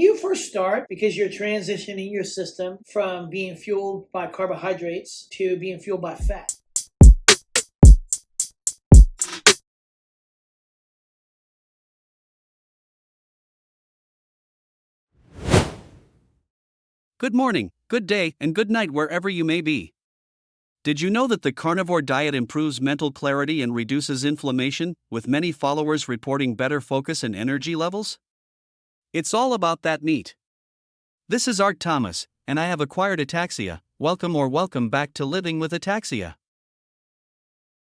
you first start, because you're transitioning your system from being fueled by carbohydrates to being fueled by fat. Good morning, good day, and good night wherever you may be. Did you know that the carnivore diet improves mental clarity and reduces inflammation, with many followers reporting better focus and energy levels? It's all about that meat. This is Art Thomas, and I have acquired ataxia. Welcome back to Living with Ataxia.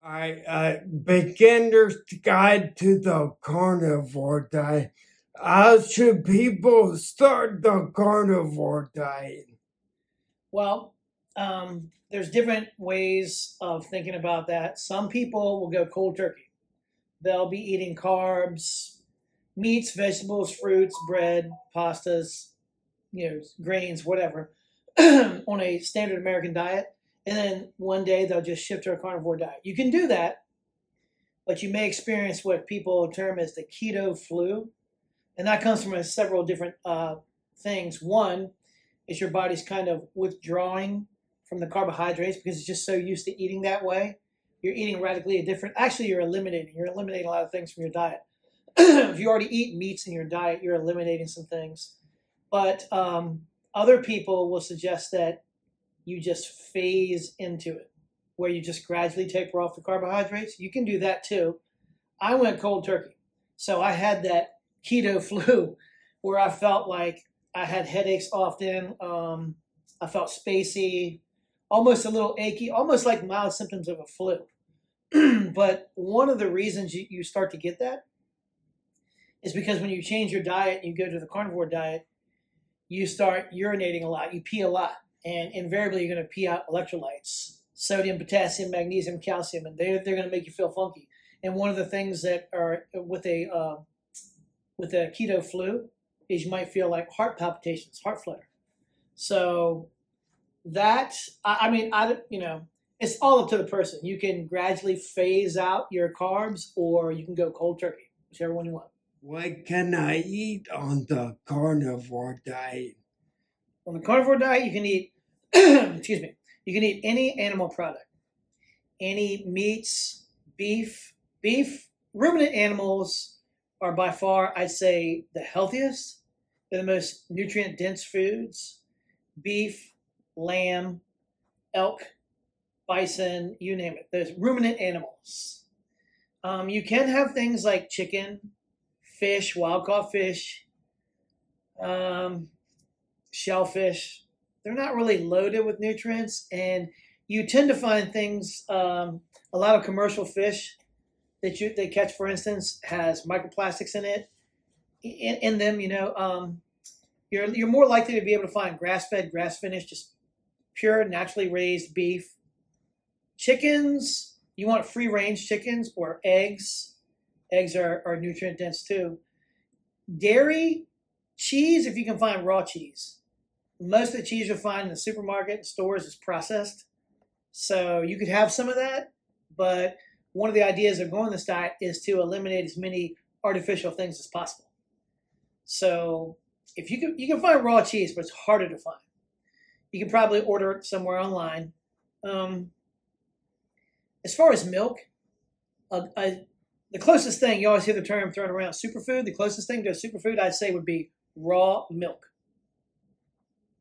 Beginner's Guide to the Carnivore Diet. How should people start the carnivore diet? Well, there's different ways of thinking about that. Some people will go cold turkey. They'll be eating carbs, meats, vegetables, fruits, bread, pastas, grains, whatever, on a standard American diet. And then one day they'll just shift to a carnivore diet. You can do that, but you may experience what people term as the keto flu. And that comes from several different things. One is your body's kind of withdrawing from the carbohydrates because it's just so used to eating that way. You're eating radically different. Actually, you're eliminating a lot of things from your diet. If you already eat meats in your diet, you're eliminating some things. But other people will suggest that you just phase into it, where you just gradually taper off the carbohydrates. You can do that too. I went cold turkey. So I had that keto flu where I felt like I had headaches often. I felt spacey, almost a little achy, almost like mild symptoms of a flu. But one of the reasons you start to get that is because when you change your diet and you go to the carnivore diet, you start urinating a lot, you pee a lot, and invariably you're going to pee out electrolytes, sodium, potassium, magnesium, calcium, and they're going to make you feel funky. And one of the things that are with a keto flu is you might feel like heart palpitations, heart flutter. So that, it's all up to the person. You can gradually phase out your carbs, or you can go cold turkey, whichever one you want. What can I eat on the carnivore diet? On the carnivore diet, you can eat, excuse me, you can eat any animal product, any meats, beef. Ruminant animals are by far, I'd say, the healthiest. They're the most nutrient-dense foods. Beef, lamb, elk, bison, you name it. There's ruminant animals. You can have things like chicken, fish, wild-caught fish, shellfish. They're not really loaded with nutrients, and you tend to find things. A lot of commercial fish that they catch, for instance, has microplastics in it. In them, you're more likely to be able to find grass-fed, grass-finished, just pure, naturally raised beef. Chickens, you want free-range chickens or eggs. Eggs are nutrient dense too. Dairy, cheese, if you can find raw cheese. Most of the cheese you'll find in the supermarket and stores is processed. So you could have some of that, but one of the ideas of going this diet is to eliminate as many artificial things as possible. So if you can find raw cheese, but it's harder to find. You can probably order it somewhere online. As far as milk, the closest thing, you always hear the term thrown around, superfood. The closest thing to a superfood I'd say would be raw milk.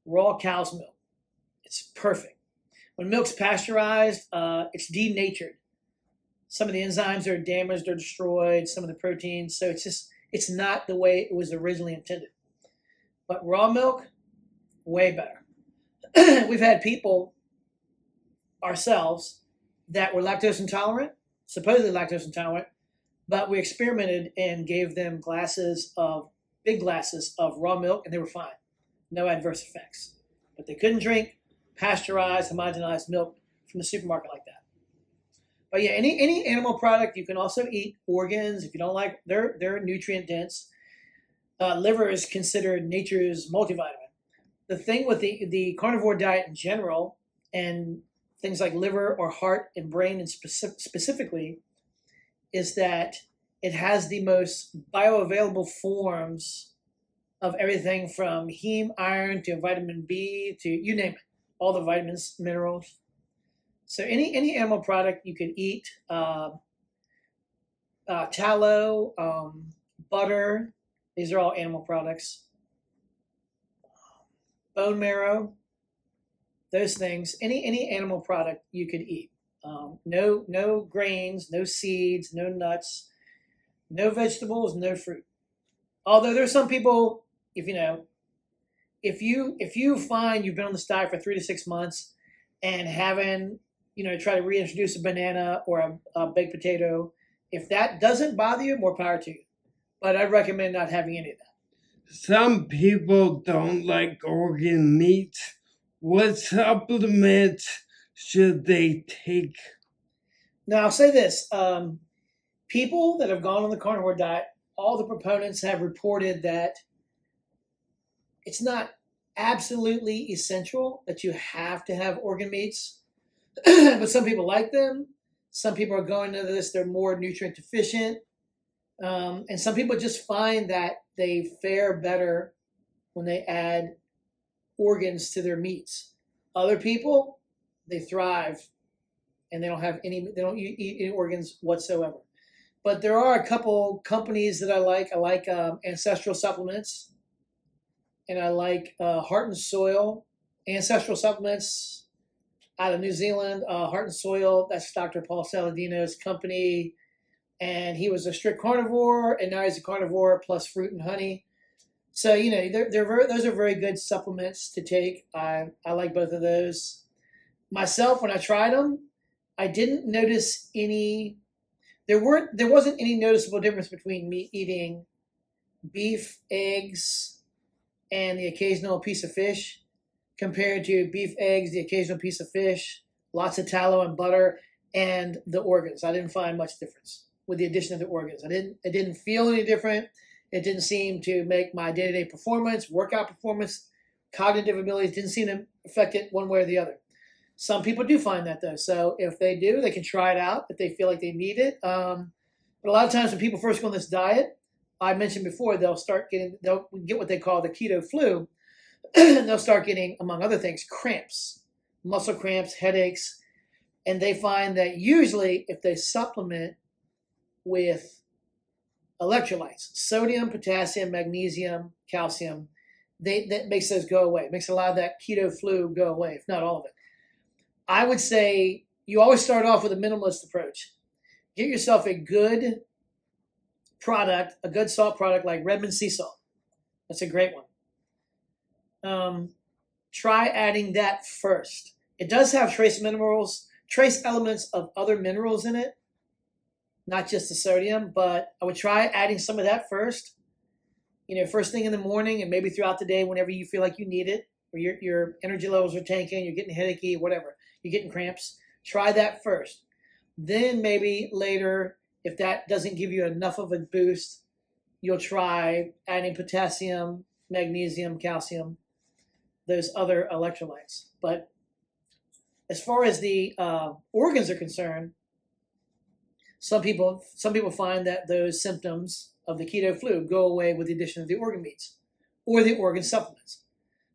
Raw cow's milk. It's perfect. When milk's pasteurized, it's denatured. Some of the enzymes are damaged or destroyed, some of the proteins. So it's not the way it was originally intended. But raw milk, way better. We've had people, ourselves, that were lactose intolerant, supposedly lactose intolerant, but we experimented and gave them big glasses of raw milk, and they were fine. No adverse effects. But they couldn't drink pasteurized, homogenized milk from the supermarket like that. But yeah, any animal product, you can also eat organs if you don't like. They're nutrient dense. Liver is considered nature's multivitamin. The thing with the carnivore diet in general, and things like liver or heart and brain and specifically, is that it has the most bioavailable forms of everything from heme iron to vitamin B to you name it, all the vitamins, minerals. So any animal product you can eat, tallow, butter, these are all animal products. Bone marrow, those things, any animal product you could eat. No grains, no seeds, no nuts, no vegetables, no fruit. Although there's some people, if you know, if you find you've been on this diet for 3 to 6 months and haven't, try to reintroduce a banana or a baked potato, if that doesn't bother you, more power to you. But I'd recommend not having any of that. Some people don't like organ meat. What supplements should they take? Now I'll say this: people that have gone on the carnivore diet, all the proponents have reported that it's not absolutely essential that you have to have organ meats, but some people like them. Some people are going into this; they're more nutrient deficient, and some people just find that they fare better when they add organs to their meats. Other people, they thrive and they don't eat any organs whatsoever. But there are a couple companies that I like. I like Ancestral Supplements, and I like Heart and Soil. Ancestral Supplements out of New Zealand. Heart and Soil, that's Dr. Paul Saladino's company, and he was a strict carnivore, and now he's a carnivore plus fruit and honey. So those are very good supplements to take. I like both of those. Myself, when I tried them, I didn't notice any. There wasn't any noticeable difference between me eating beef, eggs, and the occasional piece of fish compared to beef, eggs, the occasional piece of fish, lots of tallow and butter, and the organs. I didn't find much difference with the addition of the organs. It didn't feel any different. It didn't seem to make my day-to-day performance, workout performance, cognitive abilities, didn't seem to affect it one way or the other. Some people do find that though. So if they do, they can try it out if they feel like they need it. But a lot of times when people first go on this diet, I mentioned before, they'll get what they call the keto flu. And they'll start getting, among other things, cramps, muscle cramps, headaches. And they find that usually if they supplement with electrolytes, sodium, potassium, magnesium, calcium, that makes those go away. It makes a lot of that keto flu go away, if not all of it. I would say you always start off with a minimalist approach. Get yourself a good product, a good salt product like Redmond sea salt. That's a great one. Try adding that first. It does have trace minerals, trace elements of other minerals in it, not just the sodium, but I would try adding some of that first. First thing in the morning and maybe throughout the day whenever you feel like you need it, or your energy levels are tanking, you're getting headachy, whatever, you're getting cramps. Try that first. Then maybe later, if that doesn't give you enough of a boost, you'll try adding potassium, magnesium, calcium, those other electrolytes. But as far as the organs are concerned, some people find that those symptoms of the keto flu go away with the addition of the organ meats or the organ supplements.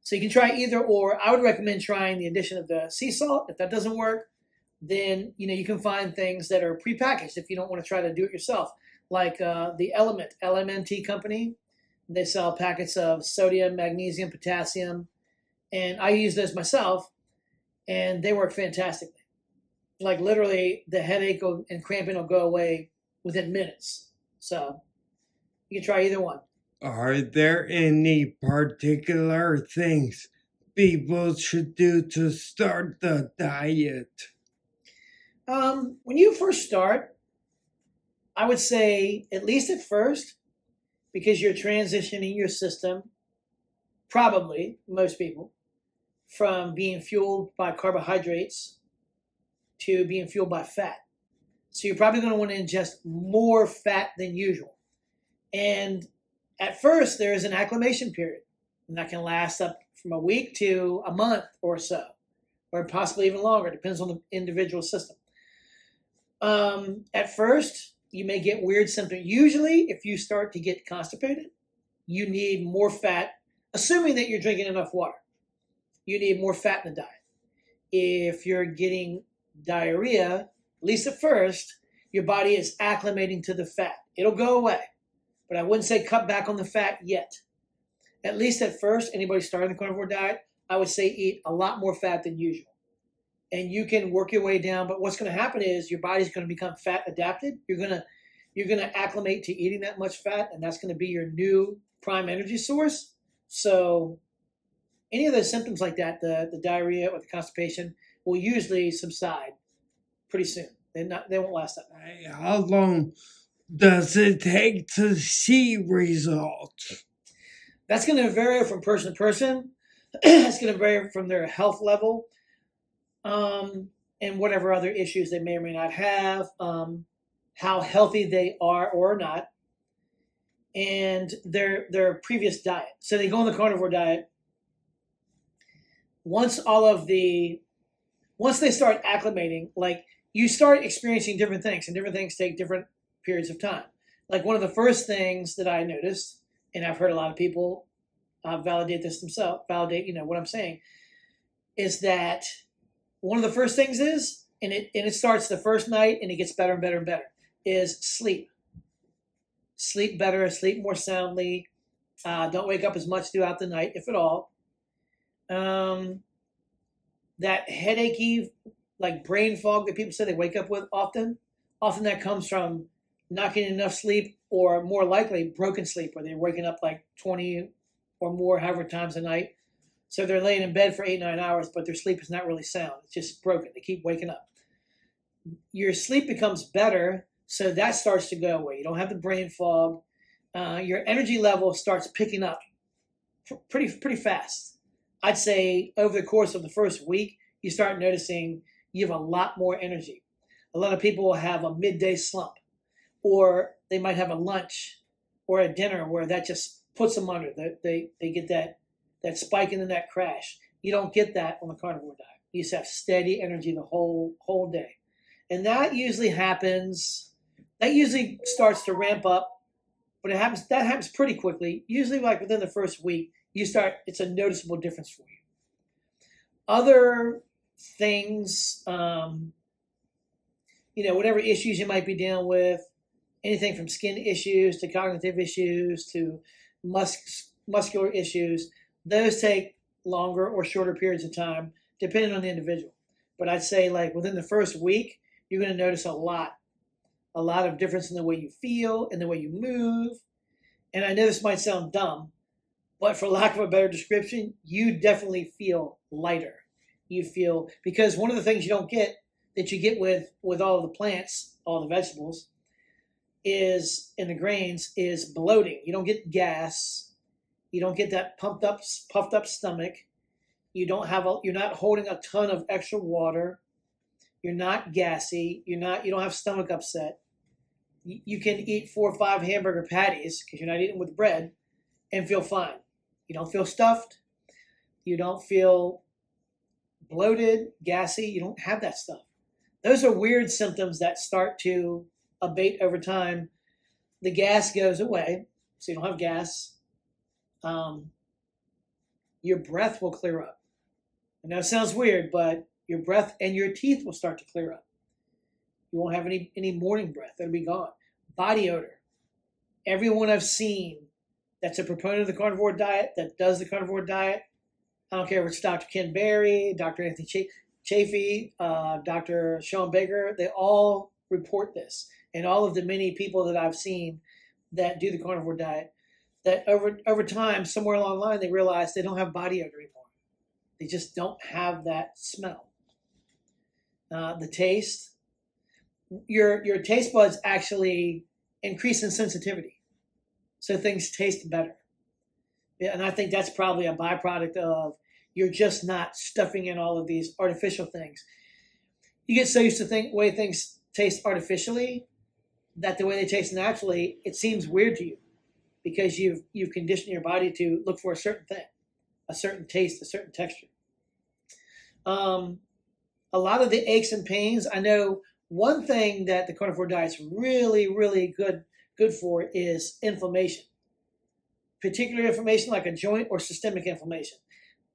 So you can try either or. I would recommend trying the addition of the sea salt. If that doesn't work, then you can find things that are prepackaged if you don't want to try to do it yourself, like the Element, LMNT company. They sell packets of sodium, magnesium, potassium, and I use those myself, and they work fantastically. Like literally, the headache and cramping will go away within minutes. So you can try either one. Are there any particular things people should do to start the diet? When you first start, I would say, at least at first, because you're transitioning your system, probably most people, from being fueled by carbohydrates to being fueled by fat. So you're probably going to want to ingest more fat than usual. And at first, there is an acclimation period, and that can last up from a week to a month or so, or possibly even longer. It depends on the individual system. At first, you may get weird symptoms. Usually, if you start to get constipated, you need more fat, assuming that you're drinking enough water. You need more fat in the diet. If you're getting diarrhea, at least at first, your body is acclimating to the fat. It'll go away, but I wouldn't say cut back on the fat yet. At least at first, anybody starting the carnivore diet, I would say eat a lot more fat than usual. And you can work your way down, but what's going to happen is your body's going to become fat adapted. You're going to acclimate to eating that much fat, and that's going to be your new prime energy source. So any of those symptoms like that, the diarrhea or the constipation, will usually subside pretty soon. They won't last that long. How long does it take to see results? That's going to vary from person to person. It's going to vary from their health level, and whatever other issues they may or may not have, how healthy they are or not, and their previous diet. So they go on the carnivore diet. Once they start acclimating, like you start experiencing different things, and different things take different periods of time. Like one of the first things that I noticed, and I've heard a lot of people validate this themselves, validate what I'm saying, is that one of the first things is, and it starts the first night and it gets better and better and better, is sleep. Sleep better, sleep more soundly. Don't wake up as much throughout the night, if at all. That headachy, like brain fog that people say they wake up with often that comes from not getting enough sleep, or more likely broken sleep, where they're waking up like 20 or more, however times a night. So they're laying in bed for 8-9 hours, but their sleep is not really sound. It's just broken. They keep waking up. Your sleep becomes better, so that starts to go away. You don't have the brain fog. Your energy level starts picking up pretty fast. I'd say over the course of the first week, you start noticing you have a lot more energy. A lot of people will have a midday slump, or they might have a lunch or a dinner where that just puts them under. They get that spike and then that crash. You don't get that on the carnivore diet. You just have steady energy the whole day. And that usually starts to ramp up, but that happens pretty quickly. Usually like within the first week, it's a noticeable difference for you. Other things, whatever issues you might be dealing with, anything from skin issues to cognitive issues to muscular issues, those take longer or shorter periods of time, depending on the individual. But I'd say like within the first week, you're going to notice a lot of difference in the way you feel and the way you move. And I know this might sound dumb, but for lack of a better description, you definitely feel lighter. Because one of the things you don't get that you get with all of the plants, all the vegetables, is in the grains is bloating. You don't get gas. You don't get that puffed up stomach. You're not holding a ton of extra water. You're not gassy. You don't have stomach upset. You can eat 4 or 5 hamburger patties because you're not eating with bread and feel fine. You don't feel stuffed. You don't feel bloated, gassy. You don't have that stuff. Those are weird symptoms that start to abate over time. The gas goes away, so you don't have gas. Your breath will clear up. I know it sounds weird, but your breath and your teeth will start to clear up. You won't have any morning breath. That'll be gone. Body odor. Everyone I've seen that's a proponent of the carnivore diet, that does the carnivore diet, I don't care if it's Dr. Ken Berry, Dr. Anthony Chafee, Dr. Sean Baker, they all report this. And all of the many people that I've seen that do the carnivore diet, that over time, somewhere along the line, they realize they don't have body odor anymore. They just don't have that smell. The taste, your taste buds actually increase in sensitivity, so things taste better. Yeah, and I think that's probably a byproduct of you're just not stuffing in all of these artificial things. You get so used to the way things taste artificially that the way they taste naturally, it seems weird to you because you've conditioned your body to look for a certain thing, a certain taste, a certain texture. A lot of the aches and pains, I know one thing that the carnivore diet is really, really good for is inflammation. particular inflammation like a joint or systemic inflammation,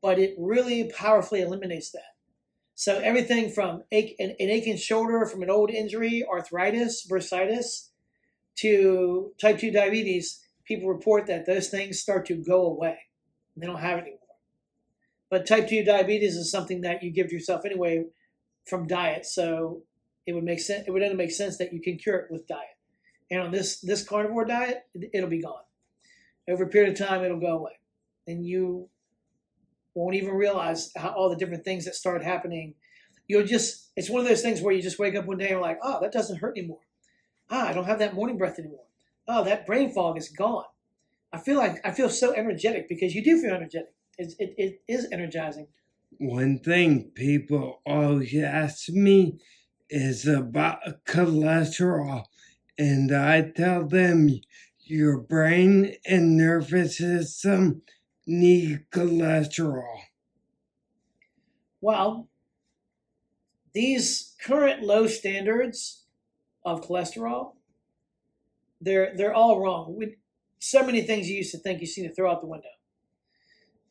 but it really powerfully eliminates that. So everything from an aching shoulder from an old injury, arthritis, bursitis, to type 2 diabetes, people report that those things start to go away. They don't have it anymore. But type 2 diabetes is something that you give yourself anyway from diet, so it would make sense. It would make sense that you can cure it with diet. And on this carnivore diet, it'll be gone. Over a period of time, it'll go away, and you won't even realize how all the different things that start happening. It's one of those things where you just wake up one day and you're like, oh, that doesn't hurt anymore. I don't have that morning breath anymore. Oh, that brain fog is gone. I feel so energetic, because you do feel energetic. It is energizing. One thing people always ask me is about cholesterol, and I tell them your brain and nervous system need cholesterol. Well, these current low standards of cholesterol, they're all wrong. So many things you used to think you see to throw out the window.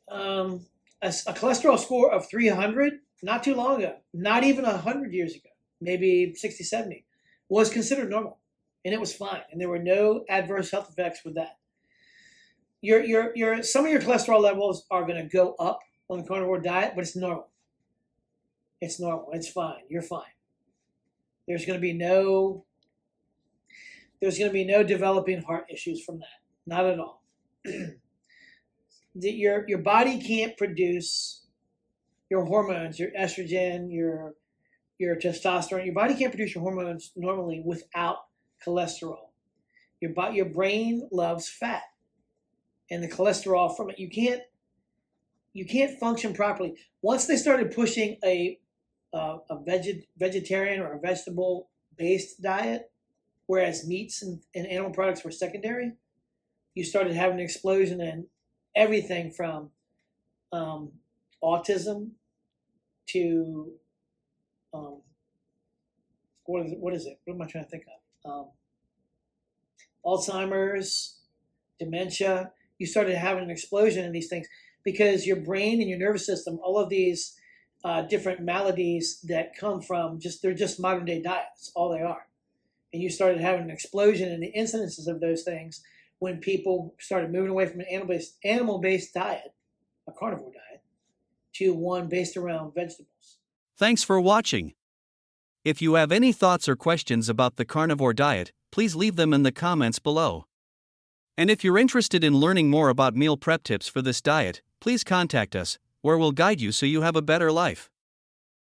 A cholesterol score of 300, not too long ago, not even 100 years ago, maybe 60, 70, was considered normal, and it was fine, and there were no adverse health effects with that. Some of your cholesterol levels are going to go up on the carnivore diet, but it's normal. It's normal. It's fine. You're fine. There's going to be no developing heart issues from that. Not at all. Your body can't produce your hormones, your estrogen, your testosterone. Your body can't produce your hormones normally without cholesterol. Your brain loves fat, and the cholesterol from it. You can't function properly. Once they started pushing a vegetarian or a vegetable based diet, whereas meats and animal products were secondary, you started having an explosion in everything from autism to what is it? What am I trying to think of? Alzheimer's, dementia. You started having an explosion in these things because your brain and your nervous system, all of these different maladies that come from they're just modern day diets, all they are. And you started having an explosion in the incidences of those things when people started moving away from an animal-based diet, a carnivore diet, to one based around vegetables. Thanks for watching. If you have any thoughts or questions about the carnivore diet, please leave them in the comments below. And if you're interested in learning more about meal prep tips for this diet, please contact us, where we'll guide you so you have a better life.